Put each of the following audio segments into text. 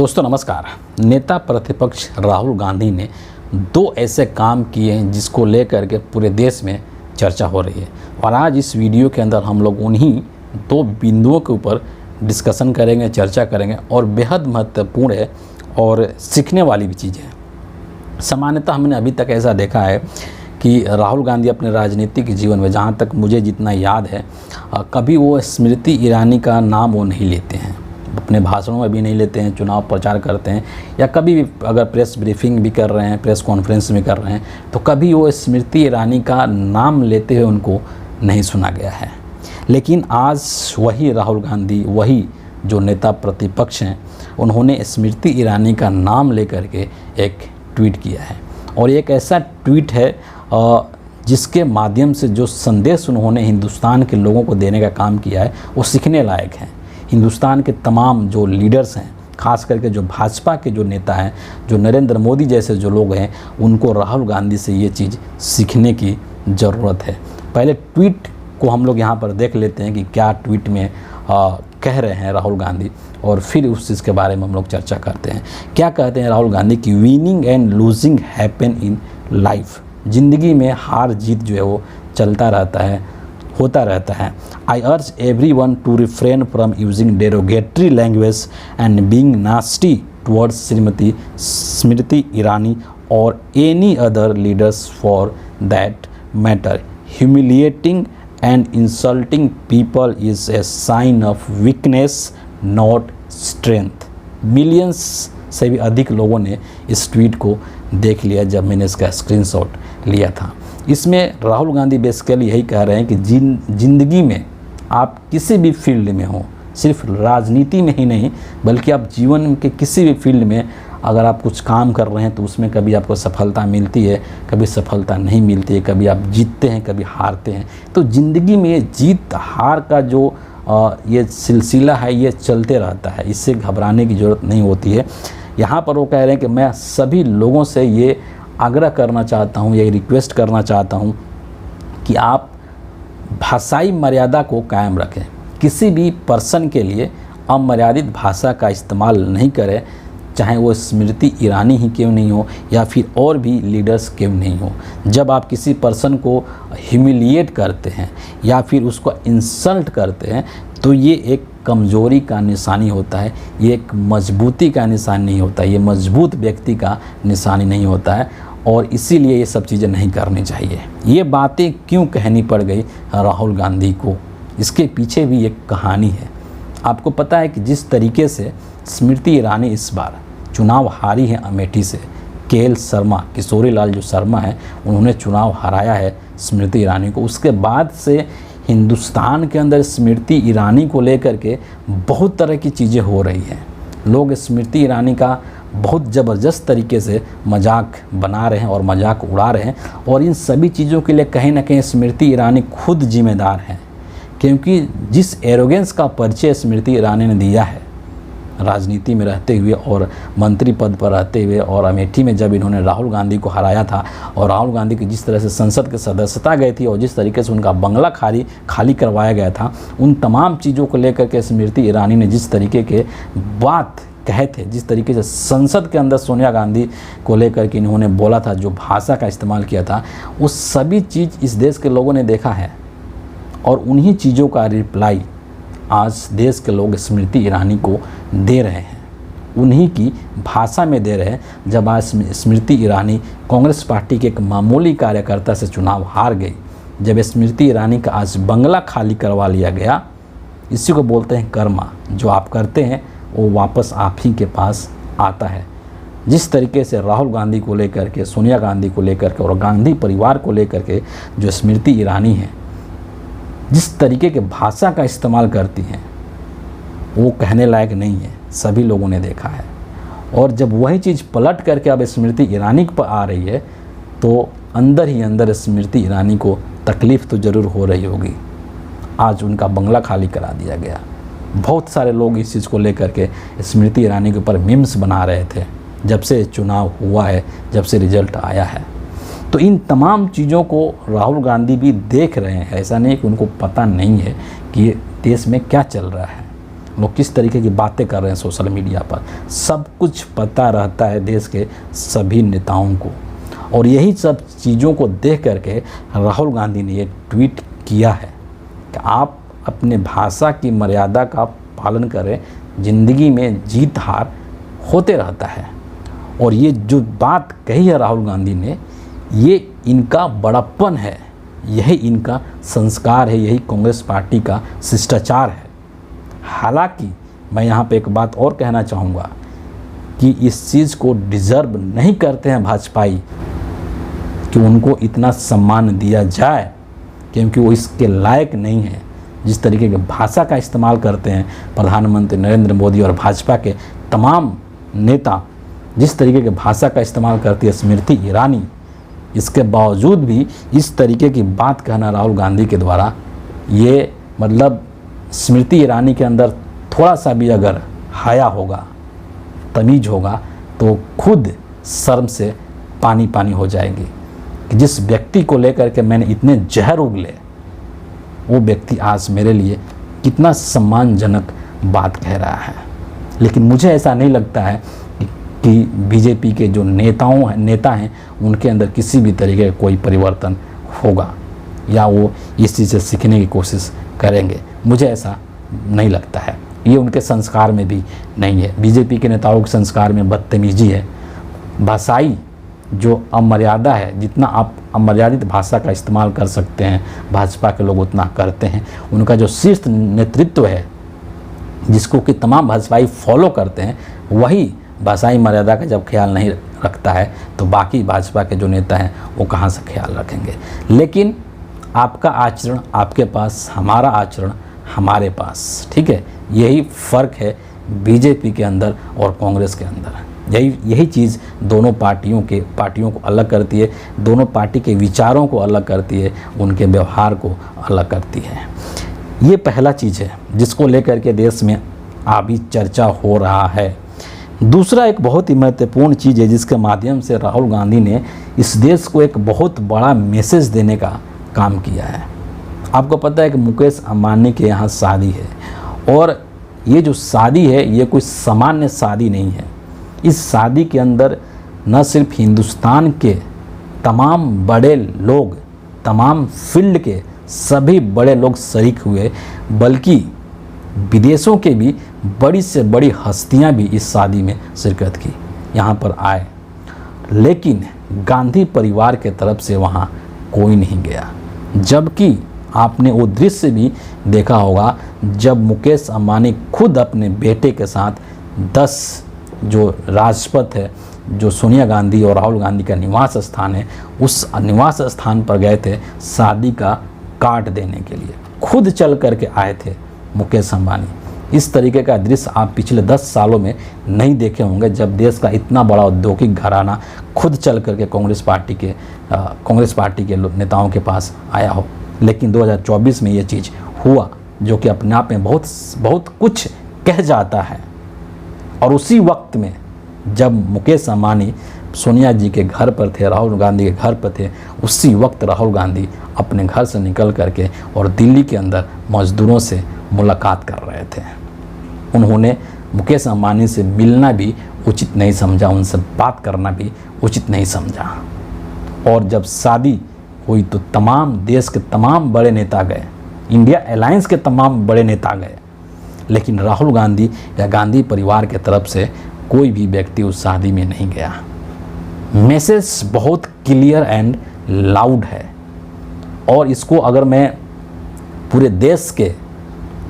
दोस्तों नमस्कार। नेता प्रतिपक्ष राहुल गांधी ने दो ऐसे काम किए हैं जिसको लेकर के पूरे देश में चर्चा हो रही है और आज इस वीडियो के अंदर हम लोग उन्हीं दो बिंदुओं के ऊपर डिस्कशन करेंगे, चर्चा करेंगे और बेहद महत्वपूर्ण है और सीखने वाली भी चीज़ है। सामान्यतः हमने अभी तक ऐसा देखा है कि राहुल गांधी अपने राजनीतिक जीवन में, जहाँ तक मुझे जितना याद है, कभी वो स्मृति ईरानी का नाम वो नहीं लेते हैं, अपने भाषणों में भी नहीं लेते हैं, चुनाव प्रचार करते हैं या कभी भी अगर प्रेस ब्रीफिंग भी कर रहे हैं, प्रेस कॉन्फ्रेंस भी कर रहे हैं तो कभी वो स्मृति ईरानी का नाम लेते हुए उनको नहीं सुना गया है। लेकिन आज वही राहुल गांधी, वही जो नेता प्रतिपक्ष हैं, उन्होंने स्मृति ईरानी का नाम लेकर के एक ट्वीट किया है और एक ऐसा ट्वीट है जिसके माध्यम से जो संदेश उन्होंने हिंदुस्तान के लोगों को देने का काम किया है वो सीखने लायक है। हिंदुस्तान के तमाम जो लीडर्स हैं, खास करके जो भाजपा के जो नेता हैं, जो नरेंद्र मोदी जैसे जो लोग हैं, उनको राहुल गांधी से ये चीज़ सीखने की ज़रूरत है। पहले ट्वीट को हम लोग यहाँ पर देख लेते हैं कि क्या ट्वीट में कह रहे हैं राहुल गांधी और फिर उस चीज़ के बारे में हम लोग चर्चा करते हैं। क्या कहते हैं राहुल गांधी कि winning and losing happen in life, ज़िंदगी में हार जीत जो है वो चलता रहता है, होता रहता है। I urge everyone to refrain from using derogatory language and being nasty towards Shrimati Smriti Irani और any other leaders for that matter. Humiliating and insulting people is a sign of weakness not strength. Millions से भी अधिक लोगों ने इस tweet को देख लिया जब मैंने इसका स्क्रीनशॉट लिया था। इसमें राहुल गांधी बेसिकली यही कह रहे हैं कि ज़िंदगी में आप किसी भी फील्ड में हो, सिर्फ राजनीति में ही नहीं बल्कि आप जीवन के किसी भी फील्ड में अगर आप कुछ काम कर रहे हैं तो उसमें कभी आपको सफलता मिलती है, कभी सफलता नहीं मिलती है, कभी आप जीतते हैं, कभी हारते हैं। तो ज़िंदगी में जीत हार का जो ये सिलसिला है ये चलते रहता है, इससे घबराने की ज़रूरत नहीं होती है। यहाँ पर वो कह रहे हैं कि मैं सभी लोगों से ये आग्रह करना चाहता हूँ, ये रिक्वेस्ट करना चाहता हूँ कि आप भाषाई मर्यादा को कायम रखें। किसी भी पर्सन के लिए अमर्यादित भाषा का इस्तेमाल नहीं करें, चाहे वो स्मृति ईरानी ही क्यों नहीं हो या फिर और भी लीडर्स क्यों नहीं हो। जब आप किसी पर्सन को ह्यूमिलिएट करते हैं या फिर उसको इंसल्ट करते हैं तो ये एक कमज़ोरी का निशानी होता है, ये एक मजबूती का निशान नहीं होता है, ये मजबूत व्यक्ति का निशानी नहीं होता है और इसीलिए ये सब चीज़ें नहीं करनी चाहिए। ये बातें क्यों कहनी पड़ गई राहुल गांधी को, इसके पीछे भी एक कहानी है। आपको पता है कि जिस तरीके से स्मृति ईरानी इस बार चुनाव हारी है अमेठी से, केएल शर्मा, किशोरी लाल जो शर्मा है, उन्होंने चुनाव हराया है स्मृति ईरानी को। उसके बाद से हिंदुस्तान के अंदर स्मृति ईरानी को लेकर के बहुत तरह की चीज़ें हो रही हैं। लोग स्मृति ईरानी का बहुत ज़बरदस्त तरीके से मजाक बना रहे हैं और मजाक उड़ा रहे हैं और इन सभी चीज़ों के लिए कहीं ना कहीं स्मृति ईरानी खुद जिम्मेदार हैं, क्योंकि जिस एरोगेंस का परिचय स्मृति ईरानी ने दिया है राजनीति में रहते हुए और मंत्री पद पर रहते हुए और अमेठी में जब इन्होंने राहुल गांधी को हराया था और राहुल गांधी की जिस तरह से संसद की सदस्यता गई थी और जिस तरीके से उनका बंगला खाली करवाया गया था, उन तमाम चीज़ों को लेकर के स्मृति ईरानी ने जिस तरीके के बात कहे थे, जिस तरीके से संसद के अंदर सोनिया गांधी को लेकर के इन्होंने बोला था, जो भाषा का इस्तेमाल किया था, वो सभी चीज़ इस देश के लोगों ने देखा है और उन्हीं चीज़ों का रिप्लाई आज देश के लोग स्मृति ईरानी को दे रहे हैं, उन्हीं की भाषा में दे रहे हैं। जब आज स्मृति ईरानी कांग्रेस पार्टी के एक मामूली कार्यकर्ता से चुनाव हार गई, जब स्मृति ईरानी का आज बंगला खाली करवा लिया गया, इसी को बोलते हैं कर्मा। जो आप करते हैं वो वापस आप ही के पास आता है। जिस तरीके से राहुल गांधी को लेकर के, सोनिया गांधी को लेकर के और गांधी परिवार को लेकर के जो स्मृति ईरानी है जिस तरीके के भाषा का इस्तेमाल करती हैं वो कहने लायक नहीं है, सभी लोगों ने देखा है। और जब वही चीज़ पलट करके अब स्मृति ईरानी पर आ रही है तो अंदर ही अंदर स्मृति ईरानी को तकलीफ़ तो ज़रूर हो रही होगी। आज उनका बंगला खाली करा दिया गया। बहुत सारे लोग इस चीज़ को लेकर के स्मृति ईरानी के ऊपर मीम्स बना रहे थे जब से चुनाव हुआ है, जब से रिजल्ट आया है। तो इन तमाम चीज़ों को राहुल गांधी भी देख रहे हैं। ऐसा नहीं कि उनको पता नहीं है कि देश में क्या चल रहा है। लोग किस तरीके की बातें कर रहे हैं सोशल मीडिया पर, सब कुछ पता रहता है देश के सभी नेताओं को। और यही सब चीज़ों को देख करके राहुल गांधी ने ये ट्वीट किया है कि आप अपने भाषा की मर्यादा का पालन करें, ज़िंदगी में जीत हार होते रहता है। और ये जो बात कही है राहुल गांधी ने, ये इनका बड़प्पन है, यही इनका संस्कार है, यही कांग्रेस पार्टी का शिष्टाचार है। हालांकि मैं यहाँ पे एक बात और कहना चाहूँगा कि इस चीज़ को डिज़र्व नहीं करते हैं भाजपाई कि उनको इतना सम्मान दिया जाए, क्योंकि वो इसके लायक नहीं है। जिस तरीके की भाषा का इस्तेमाल करते हैं प्रधानमंत्री नरेंद्र मोदी और भाजपा के तमाम नेता, जिस तरीके की भाषा का इस्तेमाल करती है स्मृति ईरानी, इसके बावजूद भी इस तरीके की बात कहना राहुल गांधी के द्वारा, ये मतलब स्मृति ईरानी के अंदर थोड़ा सा भी अगर हया होगा, तमीज़ होगा, तो खुद शर्म से पानी पानी हो जाएगी कि जिस व्यक्ति को लेकर के मैंने इतने जहर उगले, वो व्यक्ति आज मेरे लिए कितना सम्मानजनक बात कह रहा है। लेकिन मुझे ऐसा नहीं लगता है कि बीजेपी के जो नेता हैं उनके अंदर किसी भी तरीके का कोई परिवर्तन होगा या वो इस चीज़ से सीखने की कोशिश करेंगे। मुझे ऐसा नहीं लगता है, ये उनके संस्कार में भी नहीं है। बीजेपी के नेताओं के संस्कार में बदतमीजी है, भाषाई जो अमर्यादा है, जितना आप अमर्यादित भाषा का इस्तेमाल कर सकते हैं भाजपा के लोग उतना करते हैं। उनका जो शीर्ष नेतृत्व है जिसको कि तमाम भाजपाई फॉलो करते हैं, वही भाषाई मर्यादा का जब ख्याल नहीं रखता है तो बाकी भाजपा के जो नेता हैं वो कहाँ से ख्याल रखेंगे। लेकिन आपका आचरण आपके पास, हमारा आचरण हमारे पास, ठीक है। यही फ़र्क है बीजेपी के अंदर और कांग्रेस के अंदर। यही चीज़ दोनों पार्टियों को अलग करती है, दोनों पार्टी के विचारों को अलग करती है, उनके व्यवहार को अलग करती है। ये पहला चीज़ है जिसको लेकर के देश में अभी चर्चा हो रहा है। दूसरा एक बहुत ही महत्वपूर्ण चीज़ है जिसके माध्यम से राहुल गांधी ने इस देश को एक बहुत बड़ा मैसेज देने का काम किया है। आपको पता है कि मुकेश अंबानी के यहाँ शादी है, और ये जो शादी है ये कोई सामान्य शादी नहीं है। इस शादी के अंदर न सिर्फ हिंदुस्तान के तमाम बड़े लोग, तमाम फील्ड के सभी बड़े लोग शरीक हुए, बल्कि विदेशों के भी बड़ी से बड़ी हस्तियां भी इस शादी में शिरकत की, यहाँ पर आए। लेकिन गांधी परिवार के तरफ से वहाँ कोई नहीं गया, जबकि आपने वो दृश्य भी देखा होगा जब मुकेश अंबानी खुद अपने बेटे के साथ 10 जो राजपथ है, जो सोनिया गांधी और राहुल गांधी का निवास स्थान है, उस निवास स्थान पर गए थे शादी का कार्ड देने के लिए। खुद चल करके आए थे मुकेश अंबानी। इस तरीके का दृश्य आप पिछले 10 सालों में नहीं देखे होंगे, जब देश का इतना बड़ा औद्योगिक घराना खुद चल करके कांग्रेस पार्टी के नेताओं के पास आया हो। लेकिन 2024 में ये चीज़ हुआ, जो कि अपने आप में बहुत कुछ कह जाता है। और उसी वक्त में जब मुकेश अंबानी सोनिया जी के घर पर थे, राहुल गांधी के घर पर थे, उसी वक्त राहुल गांधी अपने घर से निकल करके और दिल्ली के अंदर मजदूरों से मुलाकात कर रहे थे। उन्होंने मुकेश अंबानी से मिलना भी उचित नहीं समझा, उनसे बात करना भी उचित नहीं समझा। और जब शादी हुई तो तमाम देश के तमाम बड़े नेता गए, इंडिया अलायंस के तमाम बड़े नेता गए, लेकिन राहुल गांधी या गांधी परिवार के तरफ से कोई भी व्यक्ति उस शादी में नहीं गया। मैसेज बहुत क्लियर एंड लाउड है, और इसको अगर मैं पूरे देश के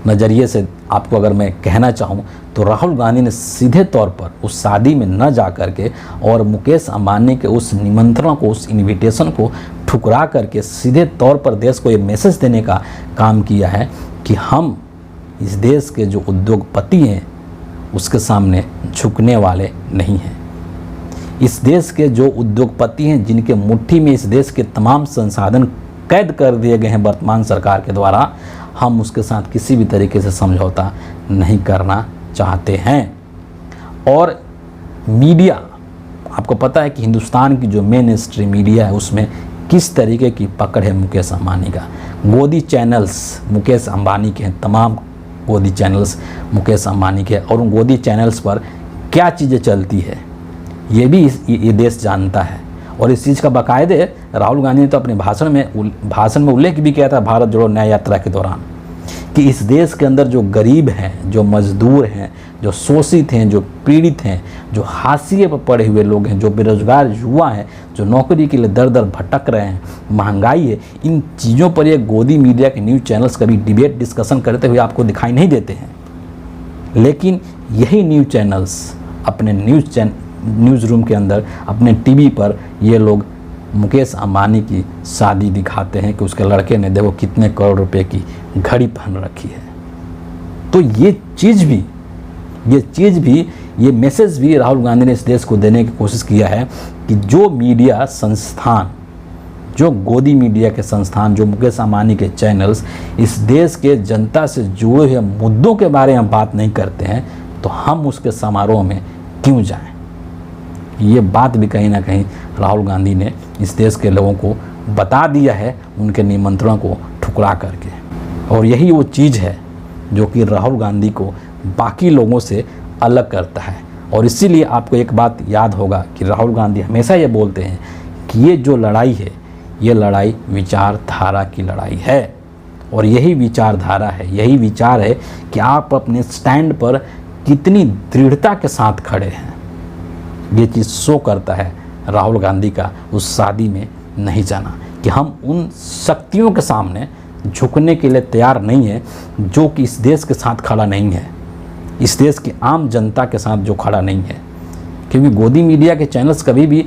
नज़रिए से आपको अगर मैं कहना चाहूँ तो राहुल गांधी ने सीधे तौर पर उस शादी में न जा कर के और मुकेश अंबानी के उस निमंत्रण को, उस इनविटेशन को ठुकरा करके सीधे तौर पर देश को ये मैसेज देने का काम किया है कि हम इस देश के जो उद्योगपति हैं उसके सामने झुकने वाले नहीं हैं। इस देश के जो उद्योगपति हैं जिनके मुट्ठी में इस देश के तमाम संसाधन कैद कर दिए गए हैं वर्तमान सरकार के द्वारा, हम उसके साथ किसी भी तरीके से समझौता नहीं करना चाहते हैं। और मीडिया, आपको पता है कि हिंदुस्तान की जो मेन स्ट्रीम मीडिया है उसमें किस तरीके की पकड़ है मुकेश अंबानी का। गोदी चैनल्स मुकेश अंबानी के हैं, तमाम गोदी चैनल्स मुकेश अंबानी के, और उन गोदी चैनल्स पर क्या चीज़ें चलती है ये भी ये देश जानता है। और इस चीज़ का बाकायदे राहुल गांधी ने तो अपने भाषण में उल्लेख भी किया था भारत जोड़ो न्याय यात्रा के दौरान, कि इस देश के अंदर जो गरीब हैं, जो मजदूर हैं, जो शोषित हैं, जो पीड़ित हैं, जो हाशिए पर पड़े हुए लोग हैं, जो बेरोजगार युवा हैं, जो नौकरी के लिए दर दर भटक रहे हैं, महंगाई है, इन चीज़ों पर ये गोदी मीडिया के न्यूज़ चैनल्स कभी डिबेट डिस्कशन करते हुए आपको दिखाई नहीं देते हैं। लेकिन यही न्यूज़ चैनल्स अपने न्यूज़ रूम के अंदर, अपने टीवी पर ये लोग मुकेश अंबानी की शादी दिखाते हैं कि उसके लड़के ने देखो कितने करोड़ रुपए की घड़ी पहन रखी है। तो ये मैसेज भी राहुल गांधी ने इस देश को देने की कोशिश किया है कि जो मीडिया संस्थान, जो गोदी मीडिया के संस्थान, जो मुकेश अंबानी के चैनल्स इस देश के जनता से जुड़े हुए मुद्दों के बारे में बात नहीं करते हैं, तो हम उसके समारोह में क्यों जाएं। ये बात भी कहीं ना कहीं राहुल गांधी ने इस देश के लोगों को बता दिया है, उनके निमंत्रण को ठुकरा करके। और यही वो चीज़ है जो कि राहुल गांधी को बाकी लोगों से अलग करता है। और इसीलिए आपको एक बात याद होगा कि राहुल गांधी हमेशा ये बोलते हैं कि ये जो लड़ाई है, ये लड़ाई विचारधारा की लड़ाई है। और यही विचारधारा है, यही विचार है कि आप अपने स्टैंड पर कितनी दृढ़ता के साथ खड़े हैं। ये चीज़ शो करता है राहुल गांधी का उस शादी में नहीं जाना, कि हम उन शक्तियों के सामने झुकने के लिए तैयार नहीं है जो कि इस देश के साथ खड़ा नहीं है, इस देश की आम जनता के साथ जो खड़ा नहीं है। क्योंकि गोदी मीडिया के चैनल्स कभी भी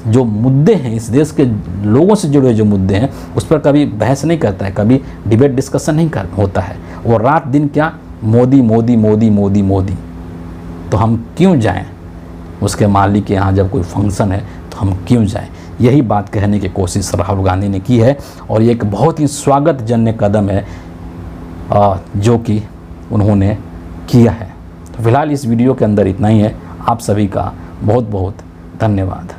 जो मुद्दे हैं, इस देश के लोगों से जुड़े जो मुद्दे हैं, उस पर कभी बहस नहीं करता है, कभी डिबेट डिस्कशन नहीं होता है। और रात दिन क्या मोदी मोदी मोदी मोदी मोदी। तो हम क्यों जाएं उसके मालिक के यहाँ, जब कोई फंक्शन है तो हम क्यों जाएं। यही बात कहने की कोशिश राहुल गांधी ने की है। और ये एक बहुत ही स्वागतजन्य कदम है जो कि उन्होंने किया है। तो फिलहाल इस वीडियो के अंदर इतना ही है। आप सभी का बहुत बहुत धन्यवाद।